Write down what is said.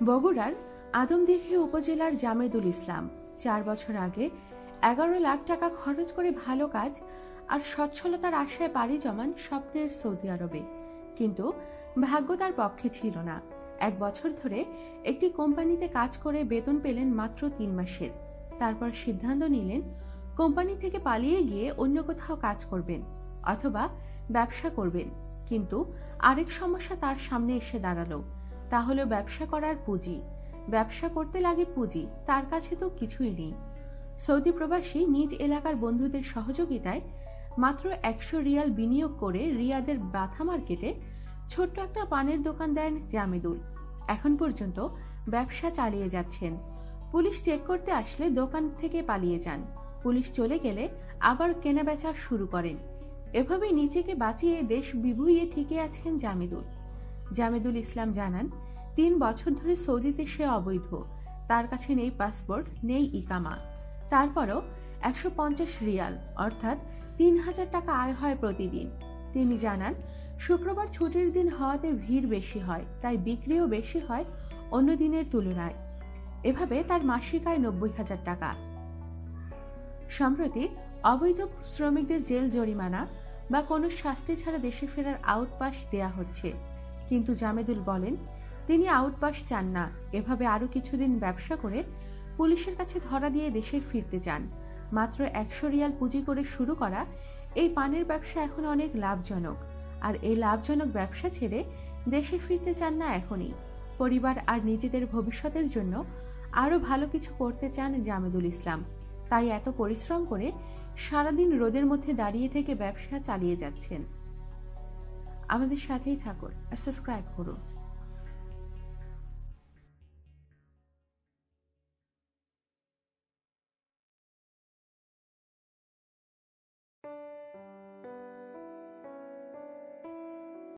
বগুড়ার আদমদীঘি উপজেলার জামেদুল ইসলাম 4 বছর আগে 11 লাখ টাকা খরচ করে ভালো কাজ আর সচ্ছলতার আশায় পাড়ি জমান স্বপ্নের সৌদি আরবে। কিন্তু ভাগ্য তার পক্ষে ছিল না। 1 বছর ধরে একটি কোম্পানিতে কাজ করে বেতন পেলেন মাত্র 3 মাসের। তারপর সিদ্ধান্ত নিলেন কোম্পানি থেকে পালিয়ে গিয়ে অন্য কোথাও কাজ করবেন অথবা ব্যবসা করবেন। কিন্তু আরেক সমস্যা তার সামনে এসে দাঁড়ালো, তা হলো ব্যবসা করার পুঁজি। ব্যবসা করতে লাগে পুঁজি, তার কাছে তো কিছুই নেই। সৌদি প্রবাসী নিজ এলাকার বন্ধুদের সহযোগিতায় মাত্র 100 রিয়াল বিনিয়োগ করে রিয়াদের বাথা মার্কেটে ছোট্ট একটা পানের দোকান দেন জামেদুল। এখন পর্যন্ত ব্যবসা চালিয়ে যাচ্ছেন। পুলিশ চেক করতে আসলে দোকান থেকে পালিয়ে যান। পুলিশ চলে গেলে আবার কেনাবেচা শুরু করেন। এভাবেই নিজেকে বাঁচিয়ে দেশ বিভুঁইয়ে টিকে আছেন জামেদুল। জামেদুল ইসলাম জানান, 3 বছর ধরে সৌদিতে সে অবৈধ। তার কাছে নেই পাসপোর্ট, নেই ইকামা। তারপরও 150 রিয়াল অর্থাৎ 3000 টাকা আয় হয় প্রতিদিন। তিনি জানান, শুক্রবার ছুটির দিন হওয়াতে ভিড় বেশি হয়, তাই বিক্রিও বেশি হয় অন্য দিনের তুলনায়। এভাবে তার মাসিক আয় 90,000 টাকা। সম্প্রতি অবৈধ শ্রমিকদের জেল জরিমানা বা কোনো শাস্তি ছাড়া দেশে ফেরার আউটপাস দেয়া হচ্ছে। কিন্তু জামেদুল বলেন, তিনি আউটপাস চান না। এভাবে আরো কিছুদিন ব্যবসা করে পুলিশের কাছে ধরা দিয়ে দেশে ফিরতে চান। মাত্র 100 রিয়াল পুঁজি করে শুরু করা এই পানের ব্যবসা এখন অনেক লাভজনক। আর এই লাভজনক ব্যবসা ছেড়ে দেশে ফিরতে চান না এখনই। পরিবার আর নিজেদের ভবিষ্যতের জন্য আরো ভালো কিছু করতে চান জামেদুল ইসলাম। তাই এত পরিশ্রম করে সারাদিন রোদের মধ্যে দাঁড়িয়ে থেকে ব্যবসা চালিয়ে যাচ্ছেন। আমাদের সাথেই থাকুন আর সাবস্ক্রাইব করুন।